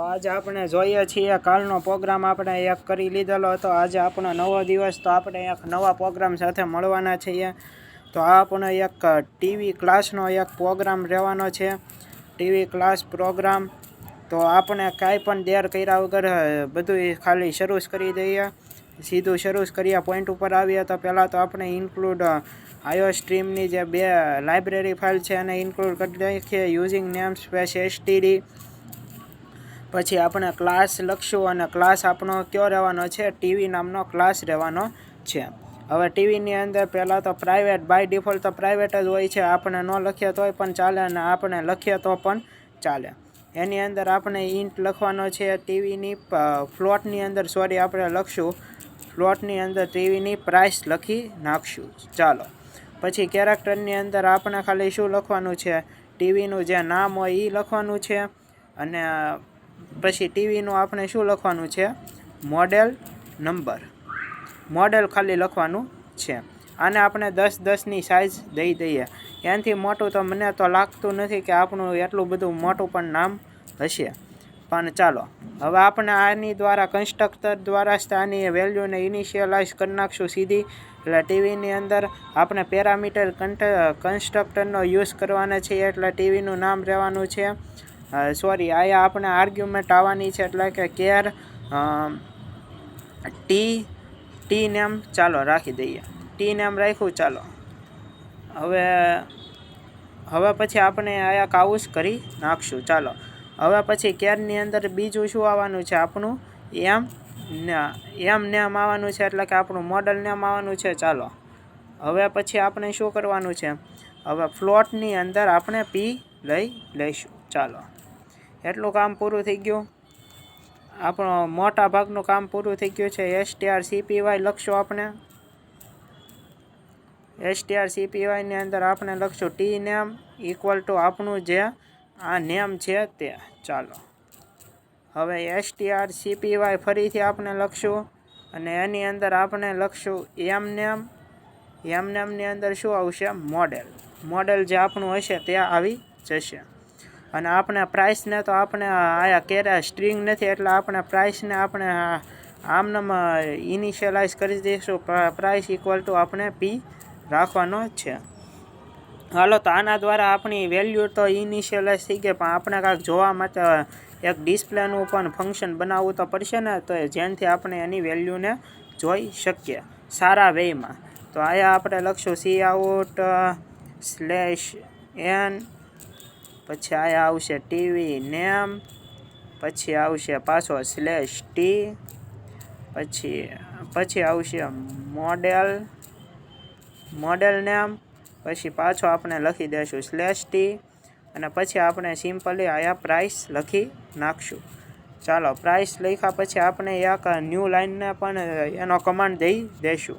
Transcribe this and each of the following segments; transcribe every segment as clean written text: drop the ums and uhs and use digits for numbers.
તો આજે આપણે જોઈએ છીએ કાલનો પ્રોગ્રામ આપણે એક કરી લીધેલો હતો। આજે આપણો નવો દિવસ, તો આપણે એક નવા પ્રોગ્રામ સાથે મળવાના છીએ। તો આ આપણો એક ટીવી ક્લાસનો એક પ્રોગ્રામ રહેવાનો છે, ટીવી ક્લાસ પ્રોગ્રામ। તો આપણે કાંઈ પણ દેર કર્યા વગર બધું ખાલી શરૂ કરી દઈએ, સીધું શરૂ કરીએ, પોઈન્ટ ઉપર આવીએ। તો પહેલાં તો આપણે ઇન્ક્લુડ આઈઓ સ્ટ્રીમની જે બે લાઇબ્રેરી ફાઇલ છે એને ઇન્ક્લુડ કરી નાખીએ, યુઝિંગ નેમ સ્પેસ std। પછી આપણે ક્લાસ લખશું અને ક્લાસ આપણો કયો રહેવાનો છે, ટીવી નામનો ક્લાસ રહેવાનો છે। હવે ટીવીની અંદર પહેલાં તો પ્રાઇવેટ, બાય ડિફોલ્ટ તો પ્રાઇવેટ જ હોય છે, આપણે ન લખીએ તોય પણ ચાલે અને આપણે લખીએ તો પણ ચાલે। એની અંદર આપણે ઇન્ટ લખવાનો છે ટીવીની ફ્લોટની અંદર, સોરી આપણે લખશું ફ્લોટની અંદર ટીવીની પ્રાઇસ લખી નાખશું। ચાલો, પછી કેરેક્ટરની અંદર આપણે ખાલી શું લખવાનું છે, ટીવીનું જે નામ હોય એ લખવાનું છે। અને પછી ટીવીનું આપણે શું લખવાનું છે, મોડેલ નંબર, મોડેલ ખાલી લખવાનું છે। આને આપણે 10-10ની સાઇઝ દઈ દઈએ, એનાથી મોટું તો મને તો લાગતું નથી કે આપણું એટલું બધું મોટું પણ નામ હશે, પણ ચાલો હવે આપણે આની દ્વારા કન્સ્ટ્રક્ટર દ્વારા જ આની વેલ્યુને ઇનિશિયલાઇઝ કરી નાખશું સીધી। એટલે ટીવીની અંદર આપણે પેરામીટર કન્સ્ટ્રક્ટરનો યુઝ કરવાના છીએ, એટલે ટીવીનું નામ રહેવાનું છે, સોરી અહીંયા આપણે આર્ગ્યુમેન્ટ આવવાની છે, એટલે કે કેર ટી નેમ ચાલો રાખી દઈએ, ટી નેમ રાખ્યું। ચાલો હવે પછી આપણે આયા કાઉસ કરી નાખશું। ચાલો હવે પછી કેરની અંદર બીજું શું આવવાનું છે, આપણું એમ નેમ આવવાનું છે, એટલે કે આપણું મોડલ નેમ આવવાનું છે। ચાલો હવે પછી આપણે શું કરવાનું છે, હવે ફ્લોટની અંદર આપણે પી લઈ લઈશું। ચાલો એટલું કામ પૂરું થઈ ગયું, આપણો મોટા ભાગનું કામ પૂરું થઈ ગયું છે। strcpy લખશું આપણે, strcpy ની અંદર આપણે લખશું ટી નેમ ઇક્વલ ટુ આપણું જે આ નેમ છે તે। ચાલો હવે strcpy ફરીથી આપણે લખશું અને એની અંદર આપણે લખશું એમ નેમની અંદર શું આવશે, મોડેલ જે આપણું હશે તે આવી જશે। અને આપણે પ્રાઇસને તો આપણે આયા કેરે સ્ટ્રિંગ નથી, એટલે આપણે પ્રાઇસને આપણે આમનામ ઇનિશિયલાઇઝ કરી દઈશું, પ્રાઇસ ઇક્વલ ટુ આપણે પી રાખવાનો છે। હાલો, તો આના દ્વારા આપણી વેલ્યુ તો ઇનિશિયલાઇઝ થઈ ગઈ, પણ આપણે કાંઈક જોવા માટે એક ડિસ્પ્લેનું પણ ફંક્શન બનાવવું તો પડશે ને, તો જેનાથી આપણે એની વેલ્યુને જોઈ શકીએ સારા વેમાં। તો અહીંયા આપણે લખશું cout /n, પછી અહીંયા આવશે ટીવી નેમ, પછી આવશે પાછો /t, પછી આવશે મોડેલ નેમ, પછી પાછો આપણે લખી દઈશું /t, અને પછી આપણે સિમ્પલી અહીંયા પ્રાઇસ લખી નાખશું। ચાલો પ્રાઇસ લખ્યા પછી આપણે એક ન્યૂ લાઇનને પણ એનો કમાન્ડ દઈ દઈશું,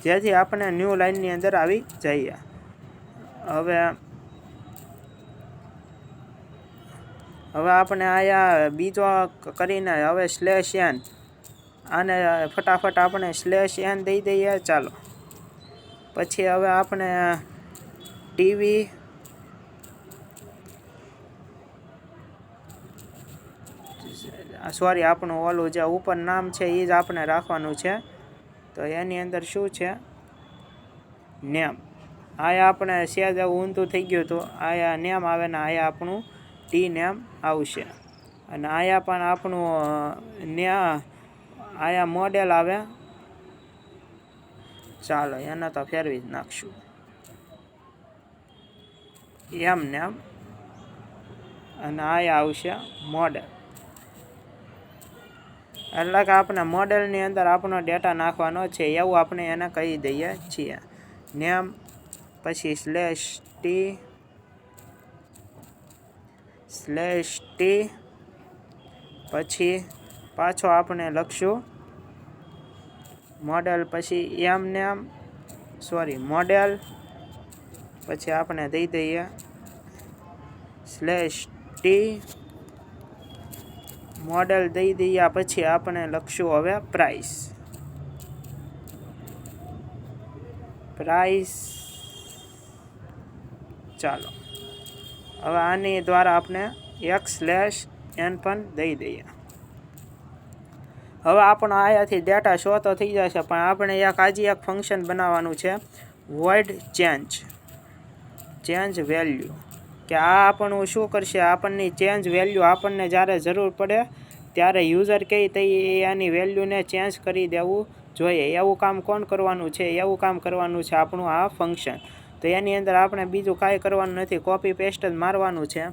જેથી આપણે ન્યૂ લાઇનની અંદર આવી જઈએ। હવે આપણે અહીંયા બીજો કરીને હવે /n, આને ફટાફટ આપણે /n દઈ દઈએ। ચાલો પછી હવે આપણે ટીવી સોરી આપણું ઓલું જે ઉપર નામ છે એ જ આપણે રાખવાનું છે। તો એની અંદર શું છે, નેમ, આયા આપણે સેજ એવું ઊંધું થઈ ગયું હતું, આયા નેમ આવે ને આયા આપણું ટી નેમ આવશે, અને આયા પણ આપણું આયા મોડેલ આવે। ચાલો એને તો ફેરવી જ નાખશું એમ નેમ, અને આયા આવશે મોડેલ, એટલે કે આપણે મોડેલની અંદર આપણો ડેટા નાખવાનો છે એવું આપણે એને કહી દઈએ છીએ। નેમ પછી /t, પછી પાછો આપણે લખશું મોડેલ, પછી એમ નેમ સોરી મોડેલ, પછી આપણે દઈ દઈએ /t, મોડેલ દઈ દઈએ, પછી આપણે લખશું હવે પ્રાઇસ। ચાલો હવે આની દ્વારા આપણે એક એન પણ દઈ દઈએ. હવે આપણો અહીંયાથી ડેટા શો તો થઈ જશે, પણ આપણે આજે એક ફંક્શન બનાવવાનું છે, વોઇડ ચેન્જ વેલ્યુ. કે આ આપણું શું કરશે, આપણને ચેન્જ વેલ્યુ આપણને જ્યારે જરૂર પડે ત્યારે યુઝર કહે તો એની વેલ્યુને ચેન્જ કરી દેવું જોઈએ. એવું કામ કોણ કરવાનું છે? એવું કામ કરવાનું છે આપણું આ ફંક્શન. તો એની અંદર આપણે બીજું કાંઈ કરવાનું નથી, કોપી પેસ્ટ જ મારવાનું છે.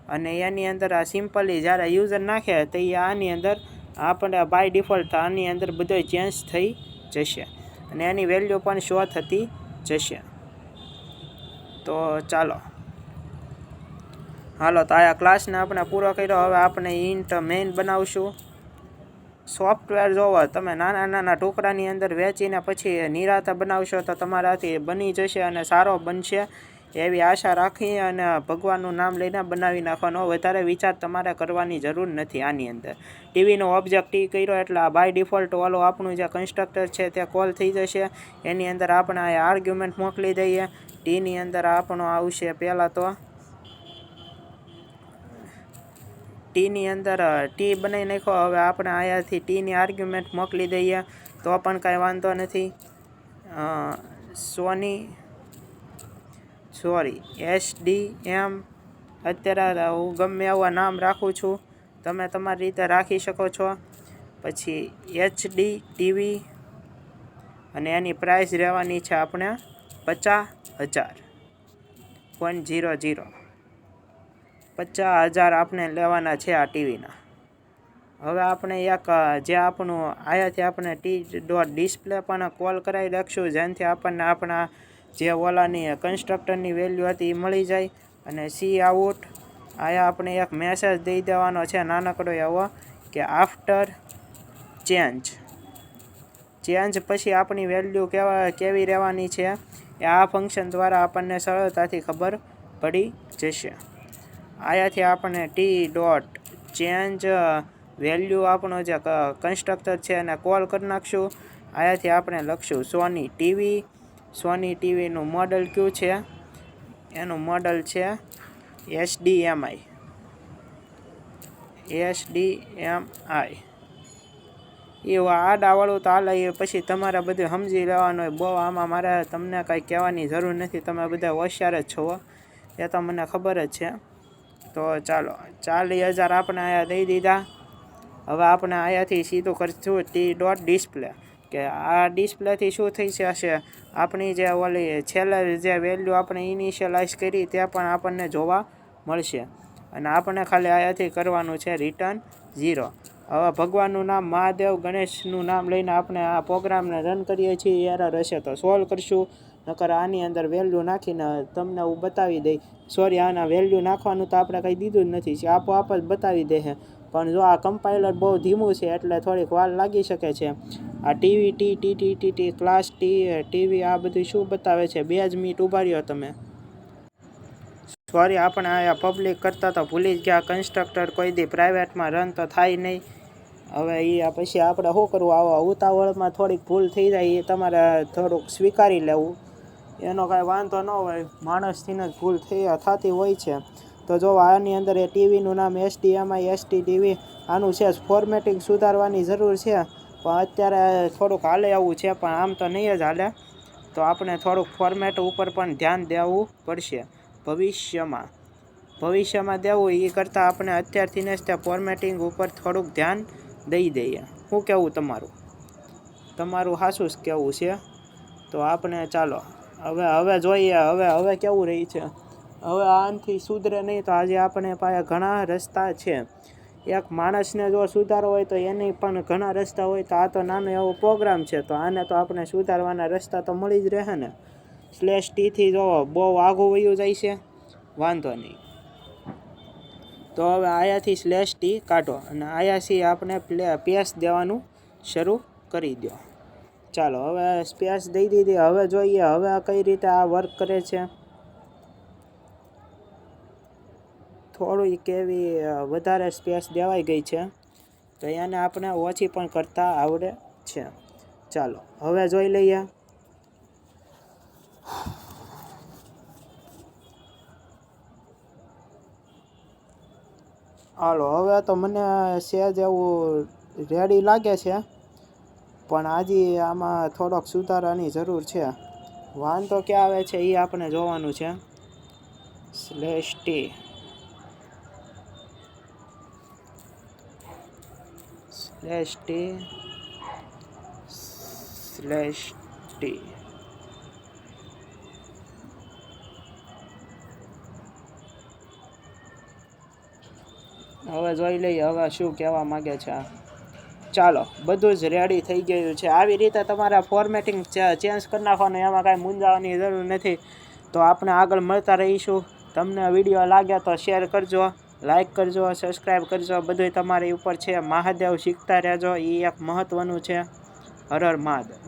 અને એની અંદર આ સિમ્પલી જ્યારે યુઝર નાખે તો એ આની અંદર આપણે બાય ડિફોલ્ટ આની અંદર બધો ચેન્જ થઈ જશે અને એની વેલ્યુ પણ શો થતી જશે. તો હાલો તો આ ક્લાસને આપણે પૂરો કર્યો. હવે આપણે ઇન્ટ મેઇન બનાવશું. સોફ્ટવેર જોવો તમે નાના નાના ટુકડાની અંદર વેચીને પછી નિરાતે બનાવશો તો તમારાથી બની જશે અને સારો બનશે એવી આશા રાખી અને ભગવાનનું નામ લઈને બનાવી નાખવાનો. વધારે વિચાર તમારે કરવાની જરૂર નથી. આની અંદર ટીવીનો ઓબ્જેક્ટ ટી કર્યો એટલે આ બાય ડિફોલ્ટ ઓલો આપણું જે કન્સ્ટ્રક્ટર છે તે કોલ થઈ જશે. એની અંદર આપણે આ આર્ગ્યુમેન્ટ મોકલી દઈએ. ટીની અંદર આપણો આવશે પહેલાં તો ટીની અંદર ટી બનાવી નાખો. હવે આપણે અહીંયાથી ટીની આર્ગ્યુમેન્ટ મોકલી દઈએ તો પણ કાંઈ વાંધો નથી. SDM અત્યારે હું ગમે એવા નામ રાખું છું, તમે તમારી રીતે રાખી શકો છો. પછી HD TV અને એની પ્રાઇસ રહેવાની છે આપણે 50,000. 50,000 આપણે લેવાના છે આ ટીવીના. હવે આપણે એક જે આપણું અહીંયાથી આપણે ટી.ડિસ્પ્લે પણ કોલ કરાવી રાખશું, જેનાથી આપણને આપણા જે ઓલાની કન્સ્ટ્રક્ટરની વેલ્યુ હતી એ મળી જાય. અને સી આઉટ અહીંયા આપણે એક મેસેજ દઈ દેવાનો છે નાનકડો એવો કે આફ્ટર ચેન્જ પછી આપણી વેલ્યુ કેવી રહેવાની છે એ આ ફંક્શન દ્વારા આપણને સરળતાથી ખબર પડી જશે. અહીંયાથી આપણે ટી.ચેન્જ વેલ્યુ આપણો જે કન્સ્ટ્રક્ટર છે એને કોલ કરી નાખશું. અહીંયાથી આપણે લખશું સોની ટીવીનું મોડલ કયું છે? એનું મોડલ છે HDMI. એવું આડાવાળું તો હાલે, એ પછી તમારે બધું સમજી લેવાનું હોય. બહુ આમાં મારે તમને કાંઈ કહેવાની જરૂર નથી, તમે બધા હોશિયાર જ છો, એ તો મને ખબર જ છે. તો ચાલો 40,000 આપણે અહીંયા દઈ દીધા. હવે આપણે અહીંયાથી સીધું કરીશું ટી.ડિસ્પ્લે. કે આ ડિસ્પ્લેથી શું થઈ જશે, આપણી જે ઓલી છેલ્લે જે વેલ્યુ આપણે ઇનિશિયલાઇઝ કરી તે પણ આપણને જોવા મળશે. અને આપણે ખાલી અહીંયાથી કરવાનું છે રિટર્ન 0. હવે ભગવાનનું નામ, મહાદેવ, ગણેશનું નામ લઈને આપણે આ પ્રોગ્રામને રન કરીએ છીએ. એરર હશે તો સોલ્વ કરશું, નકર આની અંદર વેલ્યુ નાખીને તમને હું બતાવી દઈ. સોરી, આના વેલ્યુ નાખવાનું તો આપણે કંઈ દીધું જ નથી, આપોઆપ જ બતાવી દે છે. પણ જો આ કમ્પાઇલર બહુ ધીમું છે એટલે થોડીક વાર લાગી શકે છે. આ ટી ક્લાસ ટીવી આ બધું શું બતાવે છે? 2 જ મિનિટ ઊભા રહ્યો તમે. સોરી, આપણે અહીંયા પબ્લિક કરતા તો ભૂલી જ ગયા. કન્સ્ટ્રક્ટર કોઈ દી પ્રાઇવેટમાં રન તો થાય નહીં. હવે એ પછી આપણે શું કરવું, આવા ઉતાવળમાં થોડીક ભૂલ થઈ જાય એ તમારે થોડુંક સ્વીકારી લેવું. એનો કાંઈ વાંધો ન હોય, માણસથી જ ભૂલ થતી હોય છે. તો જો આની અંદર એ ટીવીનું નામ HDMI HDTV આનું છે ફોર્મેટિંગ સુધારવાની જરૂર છે, પણ અત્યારે થોડુંક હાલે એવું છે, પણ આમ તો નહીં જ હાલે. તો આપણે થોડુંક ફોર્મેટ ઉપર પણ ધ્યાન દેવું પડશે ભવિષ્યમાં દેવું. એ કરતાં આપણે અત્યારથી જ તે ફોર્મેટિંગ ઉપર થોડુંક ધ્યાન દઈ દઈએ. શું કહેવું તમારું સાચું જ કહેવું છે. તો આપણે ચાલો હવે જોઈએ હવે કેવું રહી છે. હવે આનાથી સુધરે નહીં તો આજે આપણે પાસે ઘણા રસ્તા છે. એક માણસને જો સુધારવો હોય તો એની પણ ઘણા રસ્તા હોય. તો આ તો નાનો એવો પ્રોગ્રામ છે, તો આને તો આપણે સુધારવાના રસ્તા તો મળી જ રહે ને. /t થી જો બહુ આઘું વયું જાય છે, વાંધો નહીં. તો હવે અહીંયાથી /t કાઢો અને અહીંયાથી આપણે સ્પેસ દેવાનું શરૂ કરી દો. ચાલો હવે સ્પેસ દઈ દીધી. હવે જોઈએ હવે કઈ રીતે આ વર્ક કરે છે. થોડી કેવી વધારે સ્પેસ દેવાઈ ગઈ છે, તો એને આપણે ઓછી પણ કરતા આવડે છે. ચાલો હવે જોઈ લઈએ. હાલો હવે તો મને સહેજ એવું રેડી લાગે છે, પણ હજી આમાં થોડોક સુધારાની જરૂર છે. વાંધો ક્યાં આવે છે એ આપણે જોવાનું છે. /t /t હવે જોઈ લઈએ હવે શું કહેવા માગે છે. ચાલો બધું જ રેડી થઈ ગયું છે. આવી રીતે તમારે ફોર્મેટિંગ ચેન્જ કરી નાખવાનું, એમાં કાંઈ મૂંઝાવાની જરૂર નથી. તો આપણે આગળ મળતા રહીશું. તમને વિડીયો લાગે તો શેર કરજો, લાઈક કરજો, સબસ્ક્રાઈબ કરજો, બધું તમારી ઉપર છે. મહાદેવ શીખતા રહેજો, એ એક મહત્ત્વનું છે. હર હર મહાદેવ.